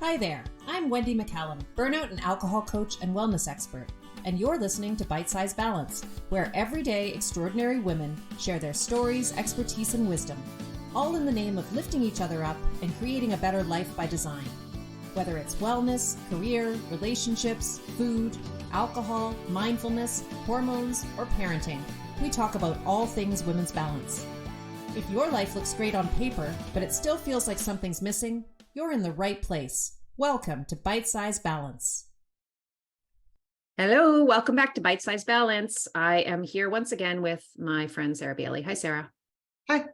Hi there, I'm Wendy McCallum, burnout and alcohol coach and wellness expert, and you're listening to Bite-Sized Balance, where everyday extraordinary women share their stories, expertise, and wisdom, all in the name of lifting each other up and creating a better life by design. Whether it's wellness, career, relationships, food, alcohol, mindfulness, hormones, or parenting, we talk about all things women's balance. If your life looks great on paper, but it still feels like something's missing, you're in the right place. Welcome to Bite-Sized Balance. Hello, welcome back to Bite-Sized Balance. I am here once again with my friend Sarah Bailie. Hi, Sarah. Hi.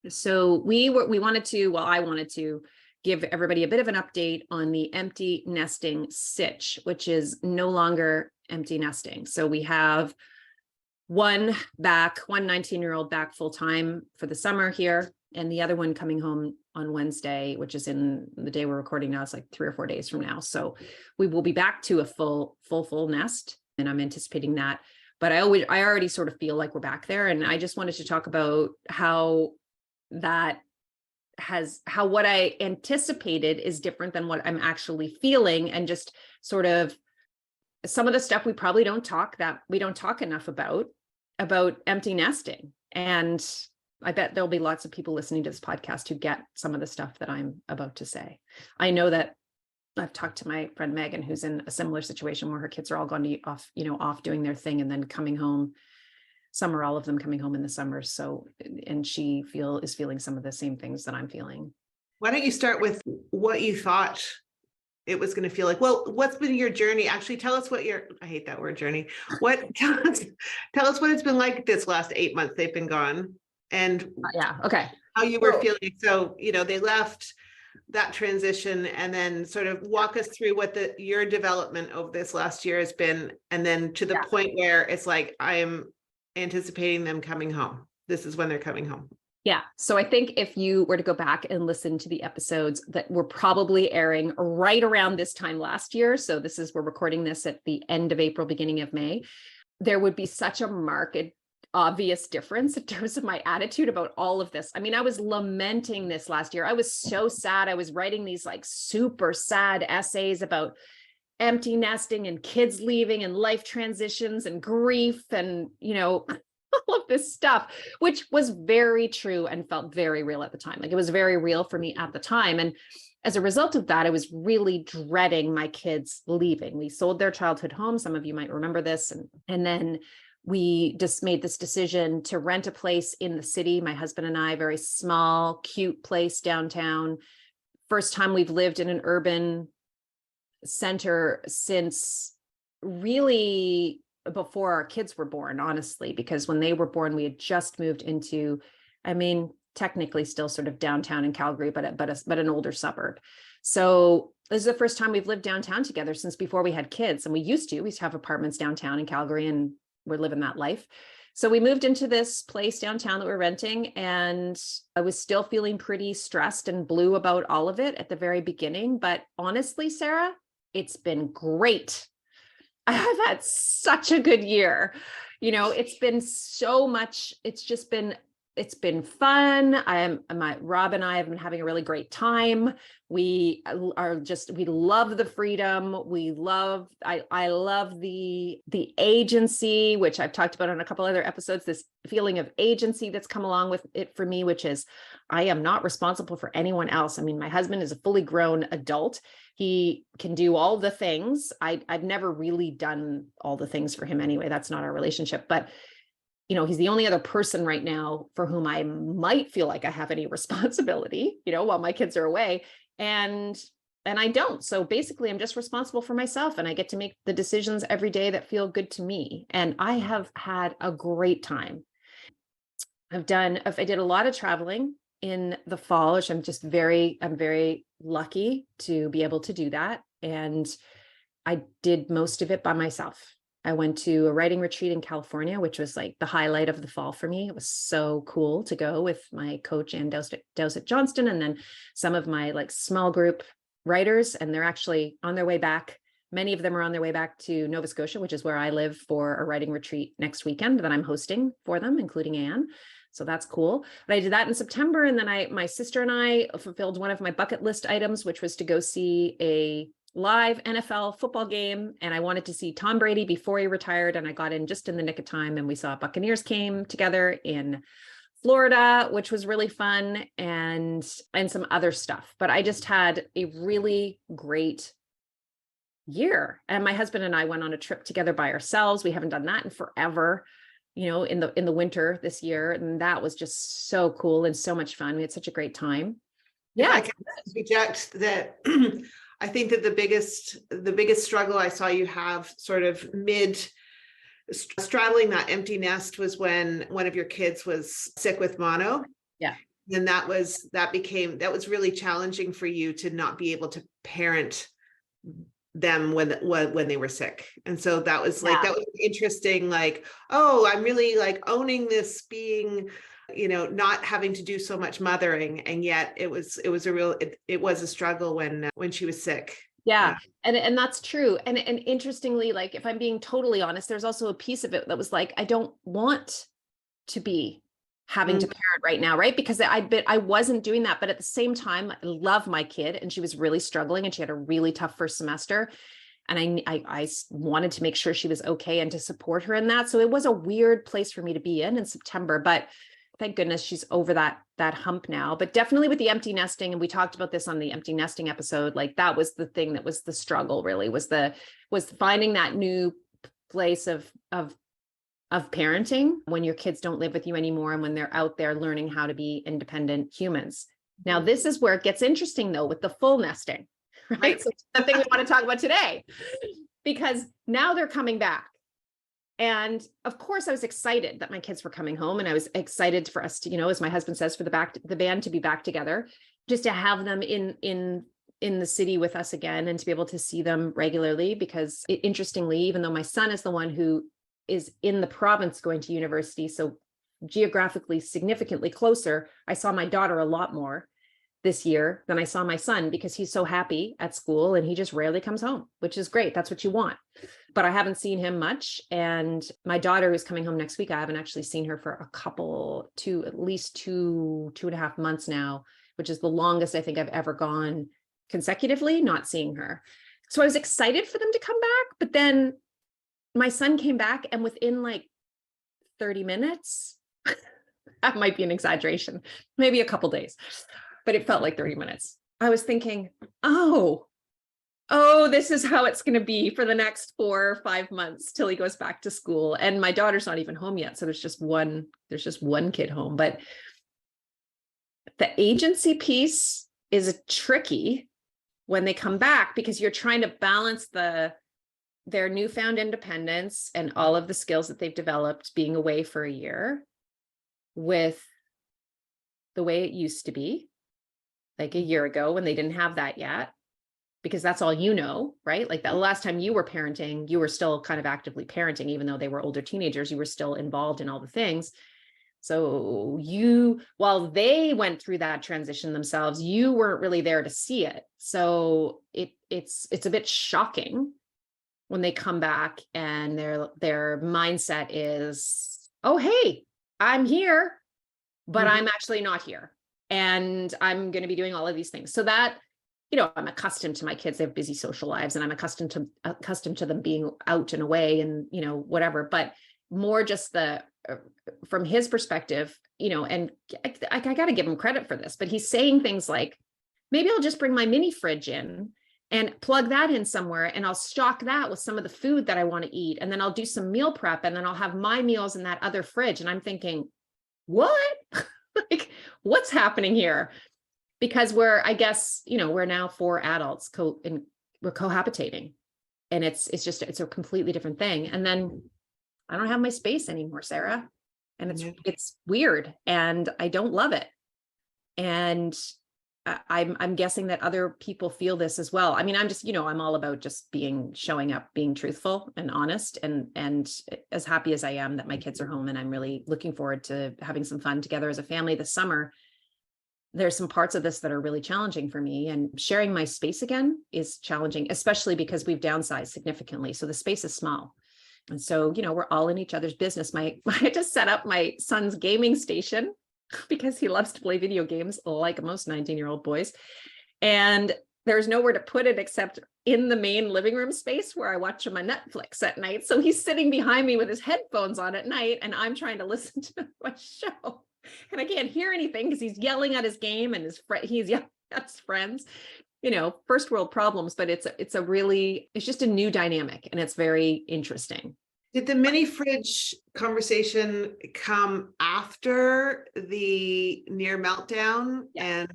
So I wanted to give everybody a bit of an update on the empty nesting sitch, which is no longer empty nesting. So we have one 19-year-old back full-time for the summer here, and the other one coming home on Wednesday, which is in the day we're recording now. It's like 3 or 4 days from now. So we will be back to a full nest, and I'm anticipating that. But I already sort of feel like we're back there. And I just wanted to talk about how what I anticipated is different than what I'm actually feeling, and just sort of some of the stuff we probably don't talk enough about empty nesting. And I bet there'll be lots of people listening to this podcast who get some of the stuff that I'm about to say. I know that I've talked to my friend Megan, who's in a similar situation where her kids are all going off doing their thing and then coming home. Some or all of them coming home in the summer. So, and she is feeling some of the same things that I'm feeling. Why don't you start with what you thought it was going to feel like? Well, what's been your journey? Actually, tell us I hate that word, journey. Tell us what it's been like this last 8 months they've been gone, and how you were feeling. So, they left, that transition, and then sort of walk us through what your development over this last year has been, and then to the point where it's like, I am anticipating them coming home. This is when they're coming home. Yeah. So I think if you were to go back and listen to the episodes that were probably airing right around this time last year, so we're recording this at the end of April, beginning of May, there would be such a marked, obvious difference in terms of my attitude about all of this. I mean, I was lamenting this last year. I was so sad. I was writing these like super sad essays about empty nesting and kids leaving and life transitions and grief and, all of this stuff, which was very true and felt very real at the time. Like, it was very real for me at the time. And as a result of that, I was really dreading my kids leaving. We sold their childhood home. Some of you might remember this. And then we just made this decision to rent a place in the city. My husband and I, very small, cute place downtown. First time we've lived in an urban center since really before our kids were born, honestly, because when they were born, we had just moved into, technically still sort of downtown in Calgary, but an older suburb. So this is the first time we've lived downtown together since before we had kids. And we used to have apartments downtown in Calgary, and we're living that life. So we moved into this place downtown that we're renting, and I was still feeling pretty stressed and blue about all of it at the very beginning. But honestly, Sarah, it's been great. I've had such a good year. It's been so much. It's been fun. Rob and I have been having a really great time. We love the freedom. I love the agency, which I've talked about on a couple other episodes, this feeling of agency that's come along with it for me, which is I am not responsible for anyone else. I mean, my husband is a fully grown adult. He can do all the things. I've never really done all the things for him anyway. That's not our relationship, but he's the only other person right now for whom I might feel like I have any responsibility, while my kids are away, and I don't. So basically I'm just responsible for myself, and I get to make the decisions every day that feel good to me. And I have had a great time. I did a lot of traveling in the fall, which I'm very lucky to be able to do that. And I did most of it by myself. I went to a writing retreat in California, which was like the highlight of the fall for me. It was so cool to go with my coach and Dowsett Johnston, and then some of my like small group writers, and they're actually on their way back. Many of them are on their way back to Nova Scotia, which is where I live, for a writing retreat next weekend that I'm hosting for them, including Anne. So that's cool. But I did that in September. And then my sister and I fulfilled one of my bucket list items, which was to go see a live NFL football game. And I wanted to see Tom Brady before he retired. And I got in just in the nick of time. And we saw Buccaneers came together in Florida, which was really fun, and some other stuff. But I just had a really great year. And my husband and I went on a trip together by ourselves. We haven't done that in forever, in the winter this year. And that was just so cool and so much fun. We had such a great time. Yeah. I can reject that. I think that the biggest struggle I saw you have sort of straddling that empty nest was when one of your kids was sick with mono. Yeah. And that was really challenging for you to not be able to parent them when they were sick. And so that was like, that was interesting. Like, oh, I'm really like owning this being, not having to do so much mothering. And yet it was a struggle when she was sick. Yeah. And that's true. And interestingly, like, if I'm being totally honest, there's also a piece of it that was like, I don't want to be having to parent right now. Right. Because I wasn't doing that. But at the same time, I love my kid, and she was really struggling, and she had a really tough first semester. And I wanted to make sure she was okay and to support her in that. So it was a weird place for me to be in September, but thank goodness she's over that hump now. But definitely with the empty nesting, and we talked about this on the empty nesting episode, like that was the thing that was the struggle, really, was finding that new place of parenting when your kids don't live with you anymore, and when they're out there learning how to be independent humans. Now, this is where it gets interesting though, with the full nesting, right? So the thing we want to talk about today, because now they're coming back. And of course, I was excited that my kids were coming home, and I was excited for us to, as my husband says, for the band to be back together, just to have them in the city with us again, and to be able to see them regularly. Because interestingly, even though my son is the one who is in the province going to university, so geographically significantly closer, I saw my daughter a lot more this year than I saw my son, because he's so happy at school and he just rarely comes home, which is great. That's what you want. But I haven't seen him much. And my daughter is coming home next week. I haven't actually seen her for at least two and a half months now, which is the longest I think I've ever gone consecutively not seeing her. So I was excited for them to come back, but then my son came back, and within like 30 minutes, that might be an exaggeration, maybe a couple days, but it felt like 30 minutes. I was thinking, oh, this is how it's going to be for the next 4 or 5 months till he goes back to school. And my daughter's not even home yet. So there's just one kid home. But the agency piece is tricky when they come back, because you're trying to balance their newfound independence and all of the skills that they've developed being away for a year with the way it used to be like a year ago, when they didn't have that yet, because that's all, right? Like the last time you were parenting, you were still kind of actively parenting, even though they were older teenagers, you were still involved in all the things. So while they went through that transition themselves, you weren't really there to see it. So it's a bit shocking when they come back and their mindset is, oh, hey, I'm here, but I'm actually not here. And I'm going to be doing all of these things. So that, I'm accustomed to my kids. They have busy social lives, and I'm accustomed to them being out and away and, whatever, but more just from his perspective, and I got to give him credit for this, but he's saying things like, maybe I'll just bring my mini fridge in and plug that in somewhere, and I'll stock that with some of the food that I want to eat. And then I'll do some meal prep, and then I'll have my meals in that other fridge. And I'm thinking, what? Like, what's happening here? Because we're now 4 adults we're cohabitating, and it's a completely different thing. And then I don't have my space anymore, Sarah, and it's weird, and I don't love it. And I'm guessing that other people feel this as well. I mean, I'm just, I'm all about just showing up, being truthful and honest, and as happy as I am that my kids are home, and I'm really looking forward to having some fun together as a family this summer. There's some parts of this that are really challenging for me, and sharing my space again is challenging, especially because we've downsized significantly. So the space is small And so, we're all in each other's business. I just set up my son's gaming station because he loves to play video games like most 19-year-old boys. And there's nowhere to put it except in the main living room space where I watch him on Netflix at night. So he's sitting behind me with his headphones on at night, and I'm trying to listen to my show. And I can't hear anything because he's yelling at his game and he's yelling at his friends. First world problems, but it's just a new dynamic, and it's very interesting. Did the mini fridge conversation come after the near meltdown? Yeah. And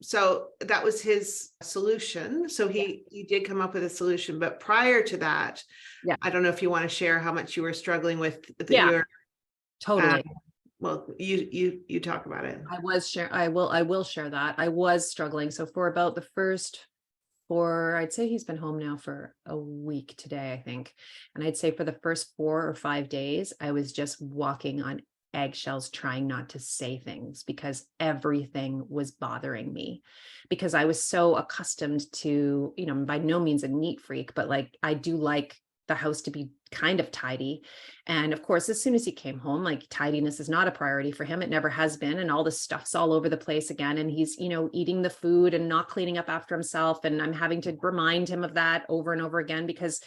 so that was his solution. So he did come up with a solution, but prior to that, I don't know if you want to share how much you were struggling with your totally. Well, you talk about it. I will share that. I was struggling. So for about the first I'd say he's been home now for a week today, I think. And I'd say for the first 4 or 5 days, I was just walking on eggshells, trying not to say things because everything was bothering me, because I was so accustomed to, by no means a neat freak, but like, I do like the house to be kind of tidy. And of course, as soon as he came home, like, tidiness is not a priority for him. It never has been. And all the stuff's all over the place again. And he's, eating the food and not cleaning up after himself. And I'm having to remind him of that over and over again, because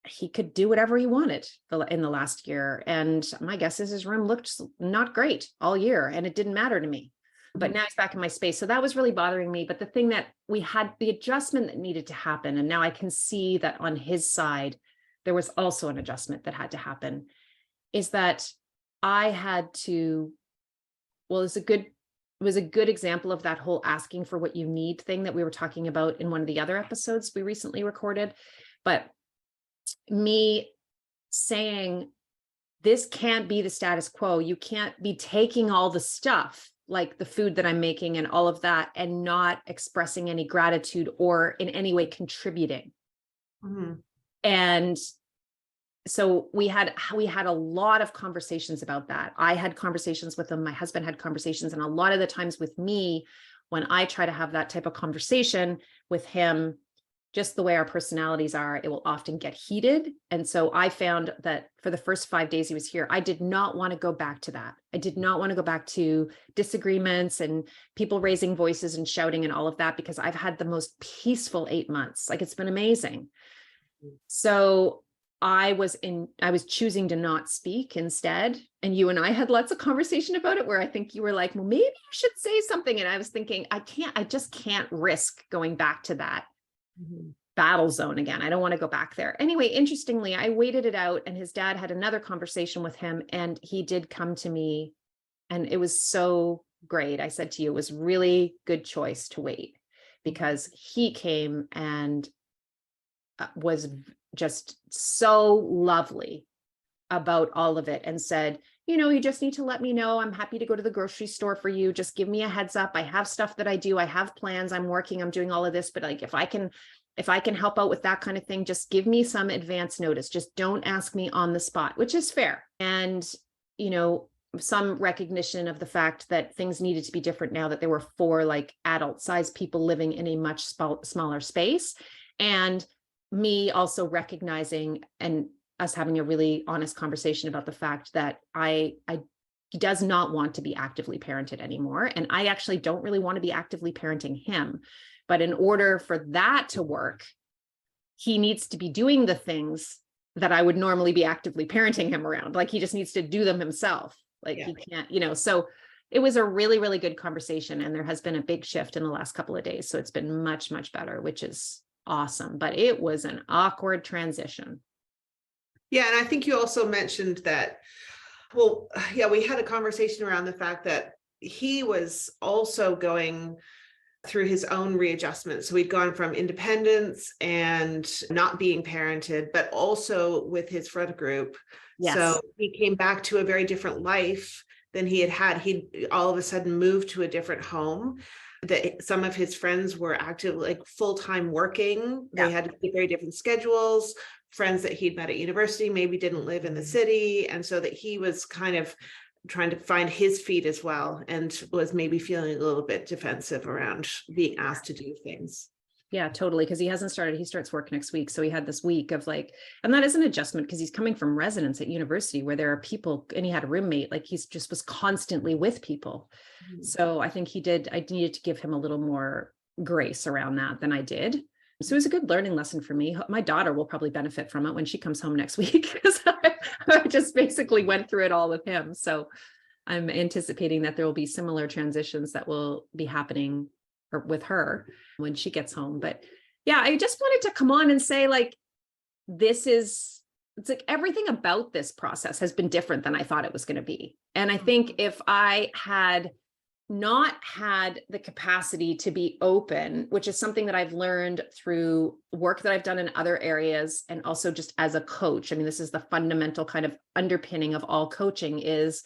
he could do whatever he wanted in the last year. And my guess is his room looked not great all year, and it didn't matter to me. But now he's back in my space. So that was really bothering me. But the thing that we had, the adjustment that needed to happen, and now I can see that on his side, there was also an adjustment that had to happen, is that I had to, it was a good example of that whole asking for what you need thing that we were talking about in one of the other episodes we recently recorded. But me saying, this can't be the status quo. You can't be taking all the stuff, like the food that I'm making and all of that, and not expressing any gratitude or in any way contributing. Mm-hmm. And so we had a lot of conversations about that. I had conversations with him. My husband had conversations. And a lot of the times with me, when I try to have that type of conversation with him, just the way our personalities are, it will often get heated. And so I found that for the first 5 days he was here, I did not want to go back to that. I did not want to go back to disagreements and people raising voices and shouting and all of that, because I've had the most peaceful 8 months. Like, it's been amazing. So I was choosing to not speak instead. And you and I had lots of conversation about it, where I think you were like, well, maybe you should say something. And I was thinking, I just can't risk going back to that battle zone again. I don't want to go back there. Anyway, interestingly, I waited it out, and his dad had another conversation with him, and he did come to me, and it was so great. I said to you, it was really good choice to wait, because he came and was just so lovely about all of it, and said, you just need to let me know. I'm happy to go to the grocery store for you. Just give me a heads up. I have stuff that I do. I have plans. I'm working. I'm doing all of this. But like, if I can help out with that kind of thing, just give me some advance notice. Just don't ask me on the spot, which is fair. And, some recognition of the fact that things needed to be different now that there were 4 like adult sized people living in a much smaller space. And me also recognizing and us having a really honest conversation about the fact that he does not want to be actively parented anymore. And I actually don't really want to be actively parenting him. But in order for that to work, he needs to be doing the things that I would normally be actively parenting him around. Like, he just needs to do them himself. Like, he can't, so it was a really, really good conversation. And there has been a big shift in the last couple of days. So it's been much, much better, which is awesome. But it was an awkward transition. Yeah. And I think you also mentioned that, we had a conversation around the fact that he was also going through his own readjustment. So we'd gone from independence and not being parented, but also with his friend group. Yes. So he came back to a very different life than he had. He all of a sudden moved to a different home. That some of his friends were active, like full-time working. They had very different schedules. Friends that he'd met at university maybe didn't live in the city. And so that he was kind of trying to find his feet as well, and was maybe feeling a little bit defensive around being asked to do things. Yeah, totally. Because he hasn't started, he starts work next week. So he had this week of like, and that is an adjustment because he's coming from residence at university where there are people, and he had a roommate, like he's just was constantly with people. So I think I needed to give him a little more grace around that than I did. So it was a good learning lesson for me. My daughter will probably benefit from it when she comes home next week because I just basically went through it all with him. So I'm anticipating that there will be similar transitions that will be happening with her when she gets home. But yeah, I just wanted to come on and say, like, it's like everything about this process has been different than I thought it was going to be. And I think if I had not had the capacity to be open, which is something that I've learned through work that I've done in other areas, and also just as a coach, I mean, this is the fundamental kind of underpinning of all coaching is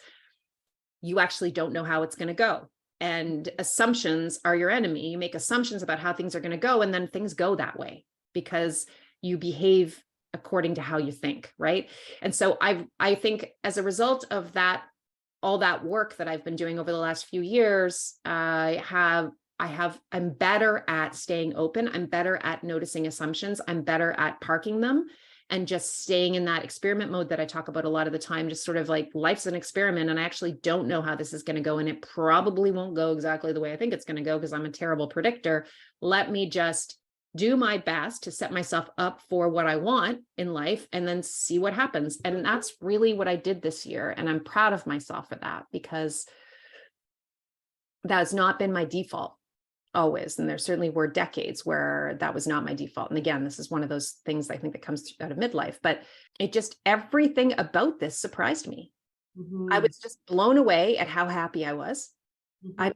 you actually don't know how it's going to go. And assumptions are your enemy. You make assumptions about how things are going to go, and then things go that way because you behave according to how you think, right? And so I think as a result of that, all that work that I've been doing over the last few years, I'm better at staying open. I'm better at noticing assumptions. I'm better at parking them and just staying in that experiment mode that I talk about a lot of the time, just sort of like life's an experiment and I actually don't know how this is going to go. And it probably won't go exactly the way I think it's going to go because I'm a terrible predictor. Let me just do my best to set myself up for what I want in life and then see what happens. And that's really what I did this year. And I'm proud of myself for that because that's not been my default always. And there certainly were decades where that was not my default. And again, this is one of those things I think that comes out of midlife, but everything about this surprised me. I was just blown away at how happy I was.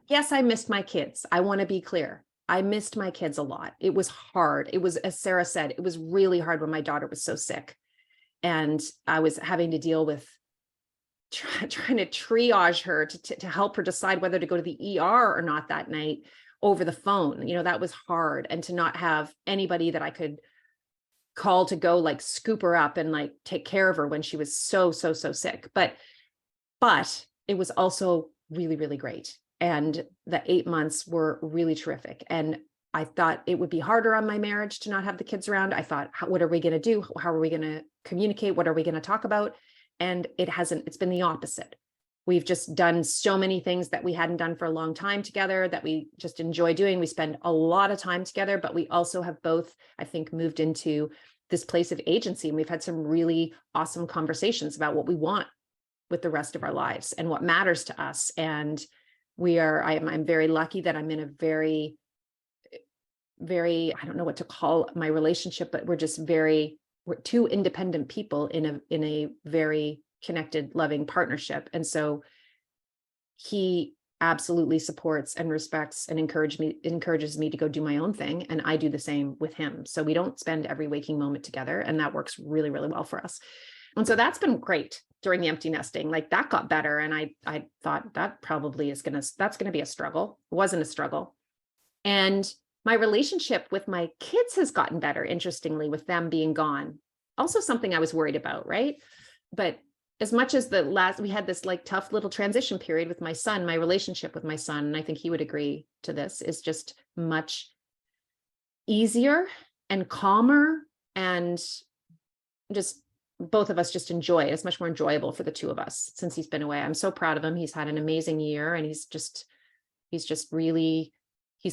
Yes, I missed my kids. I want to be clear. I missed my kids a lot. It was hard. It was, as Sarah said, it was really hard when my daughter was so sick. And I was having to deal with trying to triage her to help her decide whether to go to the ER or not that night over the phone. You know, that was hard. And to not have anybody that I could call to go like scoop her up and like take care of her when she was so sick. But it was also really, really great. And the 8 months were really terrific. And I thought it would be harder on my marriage to not have the kids around. I thought, what are we going to do? How are we going to communicate? What are we going to talk about? And it's been the opposite. We've just done so many things that we hadn't done for a long time together that we just enjoy doing. We spend a lot of time together, but we also have both, I think, moved into this place of agency. And we've had some really awesome conversations about what we want with the rest of our lives and what matters to us. And I'm very lucky that I'm in a very, very, I don't know what to call my relationship, but we're two independent people in a very connected, loving partnership. And so he absolutely supports and respects and encourages me to go do my own thing. And I do the same with him. So we don't spend every waking moment together. And that works really, really well for us. And so that's been great during the empty nesting. Like that got better. And I thought that probably that's going to be a struggle. It wasn't a struggle. And my relationship with my kids has gotten better, interestingly, with them being gone. Also something I was worried about, right? But as much as we had this like tough little transition period with my son, my relationship with my son, and I think he would agree to this, is just much easier and calmer, and just both of us just enjoy it. It's much more enjoyable for the two of us since he's been away. I'm so proud of him. He's had an amazing year, and he's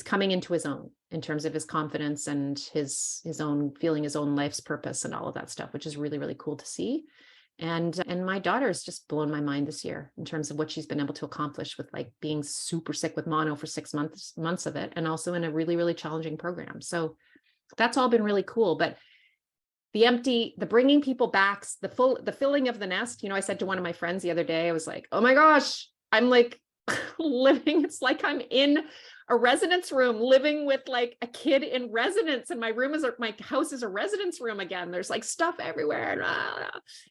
coming into his own in terms of his confidence and his own feeling, his own life's purpose and all of that stuff, which is really, really cool to see. And my daughter has just blown my mind this year in terms of what she's been able to accomplish with like being super sick with mono for 6 months of it, and also in a really, really challenging program. So that's all been really cool. But the bringing people back, the filling of the nest, I said to one of my friends the other day, I was like, oh my gosh, I'm like it's like I'm in a residence room living with like a kid in residence, and my house is a residence room again. There's like stuff everywhere.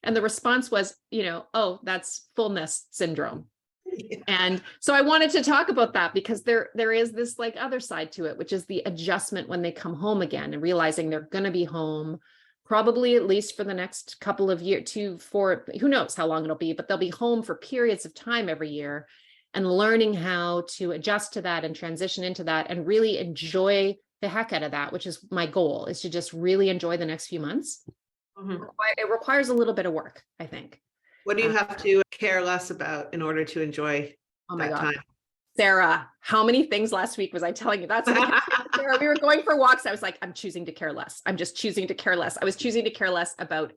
And the response was, oh, that's full nest syndrome. Yeah. And so I wanted to talk about that because there is this like other side to it, which is the adjustment when they come home again and realizing they're going to be home probably at least for the next couple of years, 2, 4, who knows how long it'll be, but they'll be home for periods of time every year, and learning how to adjust to that and transition into that and really enjoy the heck out of that, which is my goal, is to just really enjoy the next few months. It requires a little bit of work, I think. What do you have to care less about in order to enjoy my God. time? Sarah, how many things last week was I telling you? That's what I Sarah, we were going for walks. I was like, I'm choosing to care less. I'm just choosing to care less. I was choosing to care less about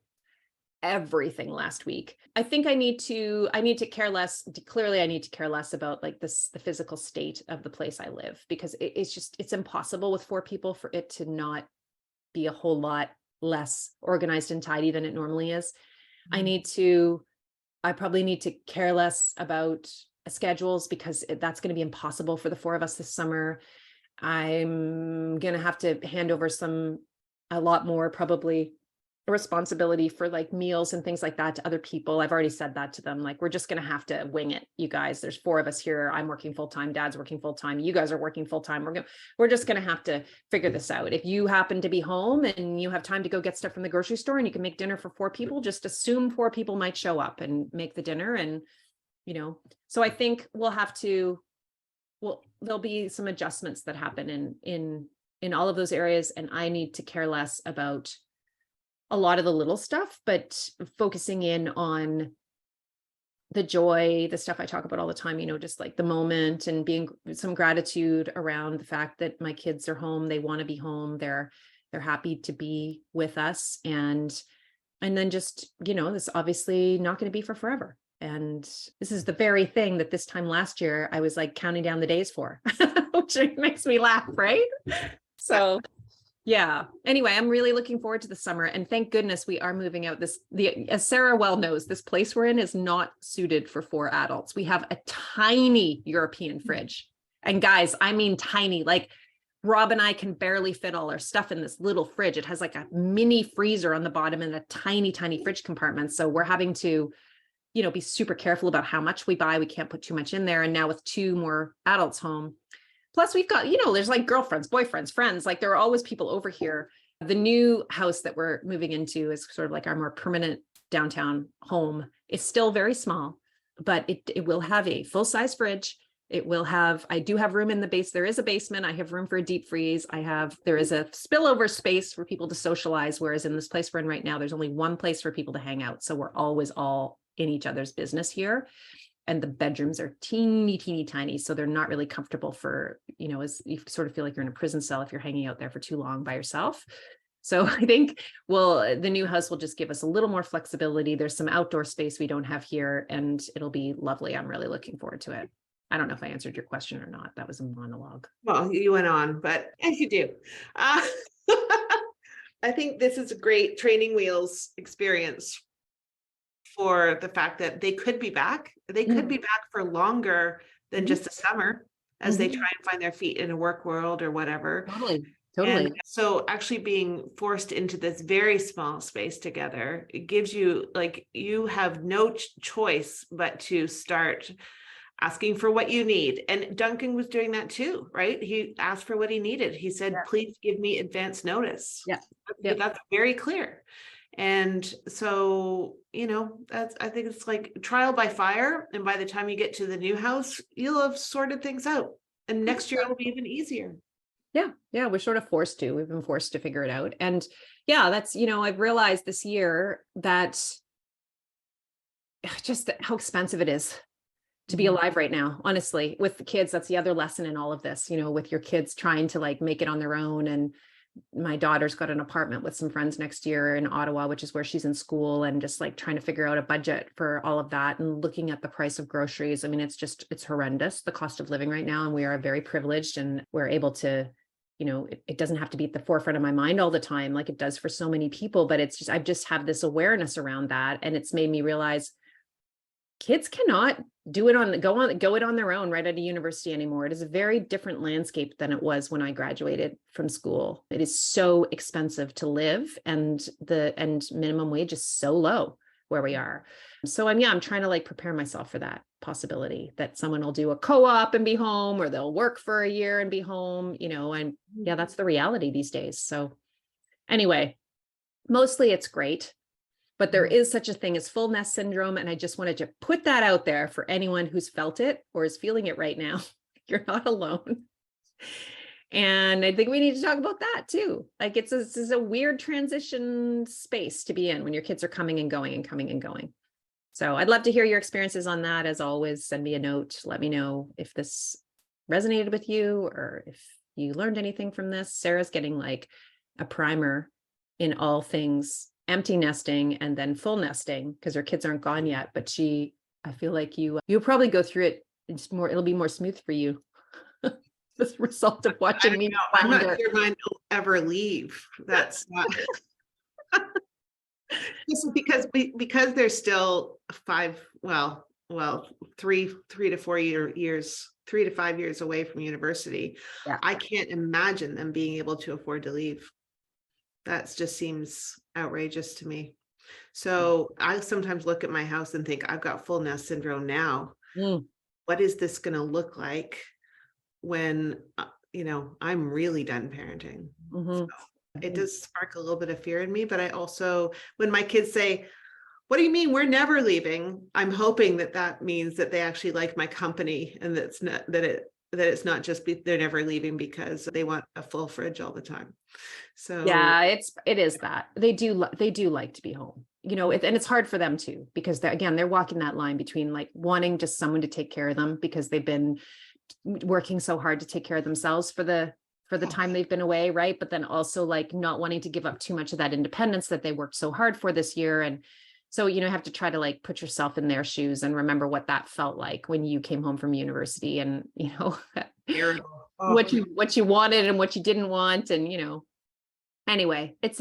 everything last week. I think I need to care less. Clearly, I need to care less about like the physical state of the place I live, because it's impossible with 4 people for it to not be a whole lot less organized and tidy than it normally is. I probably need to care less about schedules, because that's going to be impossible for the 4 of us this summer. I'm going to have to hand over a lot more probably responsibility for like meals and things like that to other people. I've already said that to them. Like, we're just going to have to wing it, you guys. There's 4 of us here. I'm working full-time. Dad's working full-time. You guys are working full-time. We're just going to have to figure this out. If you happen to be home and you have time to go get stuff from the grocery store and you can make dinner for 4 people, just assume 4 people might show up and make the dinner. And, so I think there'll be some adjustments that happen in all of those areas. And I need to care less about a lot of the little stuff, but focusing in on the joy, the stuff I talk about all the time, just like the moment, and being some gratitude around the fact that my kids are home. They want to be home. They're happy to be with us. And then just, this obviously not going to be for forever. And this is the very thing that this time last year, I was like counting down the days for, which makes me laugh. Right. So yeah. Anyway, I'm really looking forward to the summer, and thank goodness we are moving out. As Sarah well knows, this place we're in is not suited for 4 adults. We have a tiny European fridge, and guys, I mean tiny. Like, Rob and I can barely fit all our stuff in this little fridge. It has like a mini freezer on the bottom and a tiny, tiny fridge compartment. So we're having to, be super careful about how much we buy. We can't put too much in there. And now with 2 more adults home. Plus we've got, there's like girlfriends, boyfriends, friends, like there are always people over here. The new house that we're moving into is sort of like our more permanent downtown home. It's still very small, but it will have a full-size fridge. I do have room in the base. There is a basement. I have room for a deep freeze. There is a spillover space for people to socialize. Whereas in this place we're in right now, there's only one place for people to hang out. So we're always all in each other's business here. And the bedrooms are teeny, teeny, tiny. So they're not really comfortable for, as you sort of feel like you're in a prison cell if you're hanging out there for too long by yourself. So I think, the new house will just give us a little more flexibility. There's some outdoor space we don't have here, and it'll be lovely. I'm really looking forward to it. I don't know if I answered your question or not. That was a monologue. Well, you went on, but as you do. I think this is a great training wheels experience for the fact that they could be back. They could be back for longer than just a summer as they try and find their feet in a work world or whatever. Totally. And so actually being forced into this very small space together, it gives you, like, you have no choice but to start asking for what you need. And Duncan was doing that too, right? He asked for what he needed. He said, please give me advance notice. Yeah. That's very clear. And so, I think it's like trial by fire. And by the time you get to the new house, you'll have sorted things out. And next year it'll be even easier. Yeah. Yeah. We're sort of forced to. We've been forced to figure it out. And yeah, that's, I've realized this year that just how expensive it is to be alive right now. Honestly, with the kids, that's the other lesson in all of this, with your kids trying to like make it on their own. And my daughter's got an apartment with some friends next year in Ottawa, which is where she's in school, and just like trying to figure out a budget for all of that and looking at the price of groceries. I mean, it's horrendous, the cost of living right now. And we are very privileged, and we're able to, it doesn't have to be at the forefront of my mind all the time, like it does for so many people, but I just have this awareness around that. And it's made me realize kids cannot go it on their own right out of university anymore. It is a very different landscape than it was when I graduated from school. It is so expensive to live, and minimum wage is so low where we are. So I'm trying to like prepare myself for that possibility that someone will do a co-op and be home, or they'll work for a year and be home, and yeah, that's the reality these days. So anyway, mostly it's great. But there is such a thing as full nest syndrome. And I just wanted to put that out there for anyone who's felt it or is feeling it right now. You're not alone. And I think we need to talk about that too. Like this is a weird transition space to be in when your kids are coming and going and coming and going. So I'd love to hear your experiences on that. As always, send me a note. Let me know if this resonated with you or if you learned anything from this. Sarah's getting like a primer in all things empty nesting and then full nesting because her kids aren't gone yet. But I feel like you'll probably go through it. It'll be more smooth for you. As a result of watching me. I'm not sure mine will ever leave. That's not. This is because there's still 3 to 4 years, 3 to 5 years away from university. Yeah. I can't imagine them being able to afford to leave. That just seems outrageous to me. So I sometimes look at my house and think, I've got full nest syndrome now. What is this going to look like when, I'm really done parenting? So it does spark a little bit of fear in me, but I also, when my kids say, what do you mean we're never leaving? I'm hoping that means that they actually like my company and it's not just they're never leaving because they want a full fridge all the time. So yeah, it is that they do like to be home, and it's hard for them too, because they're walking that line between like wanting just someone to take care of them because they've been working so hard to take care of themselves for the time they've been away. Right. But then also like not wanting to give up too much of that independence that they worked so hard for this year. And so, have to try to like put yourself in their shoes and remember what that felt like when you came home from university and, what you wanted and what you didn't want. And, anyway, it's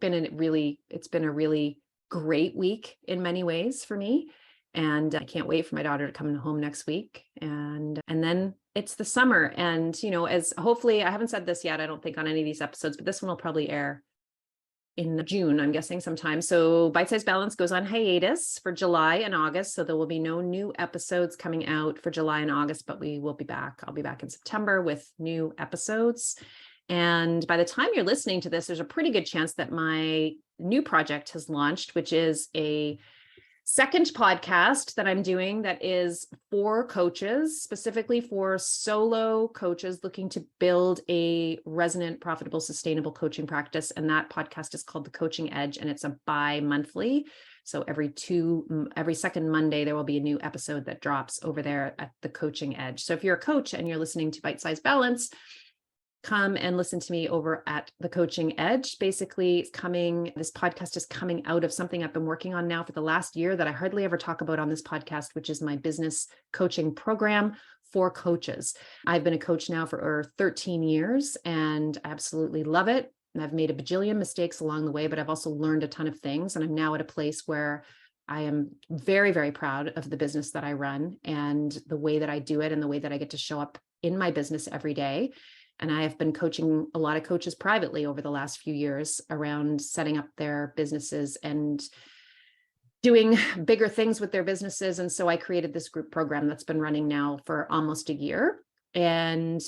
been a really great week in many ways for me. And I can't wait for my daughter to come home next week. And then it's the summer. And, as hopefully, I haven't said this yet, I don't think on any of these episodes, but this one will probably air in June, I'm guessing sometime. So Bite-Sized Balance goes on hiatus for July and August. So there will be no new episodes coming out for July and August, but we will be back. I'll be back in September with new episodes. And by the time you're listening to this, there's a pretty good chance that my new project has launched, which is a second podcast that I'm doing that is for coaches, specifically for solo coaches looking to build a resonant, profitable, sustainable coaching practice. And that podcast is called The Coaching Edge, and it's a bi-monthly. So every second Monday, there will be a new episode that drops over there at The Coaching Edge. So if you're a coach and you're listening to Bite-Sized Balance, come and listen to me over at The Coaching Edge. Basically, this podcast is coming out of something I've been working on now for the last year that I hardly ever talk about on this podcast, which is my business coaching program for coaches. I've been a coach now for 13 years and I absolutely love it. And I've made a bajillion mistakes along the way, but I've also learned a ton of things. And I'm now at a place where I am very, very proud of the business that I run and the way that I do it and the way that I get to show up in my business every day. And I have been coaching a lot of coaches privately over the last few years around setting up their businesses and doing bigger things with their businesses. And so I created this group program that's been running now for almost a year. And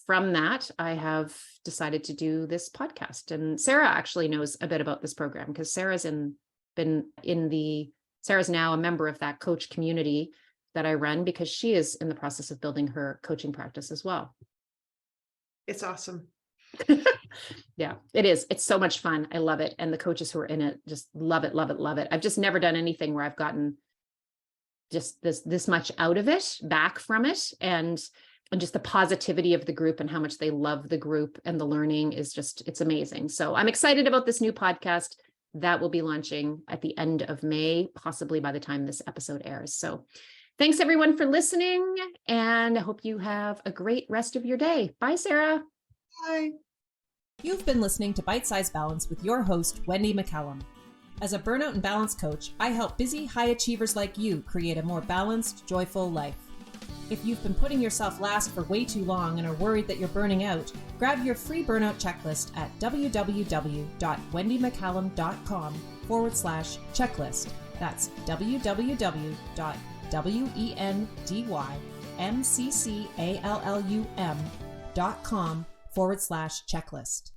from that, I have decided to do this podcast. And Sarah actually knows a bit about this program because Sarah's now a member of that coach community that I run because she is in the process of building her coaching practice as well. It's awesome. Yeah, it is. It's so much fun. I love it. And the coaches who are in it just love it, love it, love it. I've just never done anything where I've gotten just this much out of it, back from it. And just the positivity of the group and how much they love the group and the learning it's amazing. So I'm excited about this new podcast that will be launching at the end of May, possibly by the time this episode airs. So thanks everyone for listening, and I hope you have a great rest of your day. Bye, Sarah. Bye. You've been listening to Bite-Sized Balance with your host, Wendy McCallum. As a burnout and balance coach, I help busy high achievers like you create a more balanced, joyful life. If you've been putting yourself last for way too long and are worried that you're burning out, grab your free burnout checklist at www.wendymccallum.com/checklist. That's www.wendymccallum.com/checklist.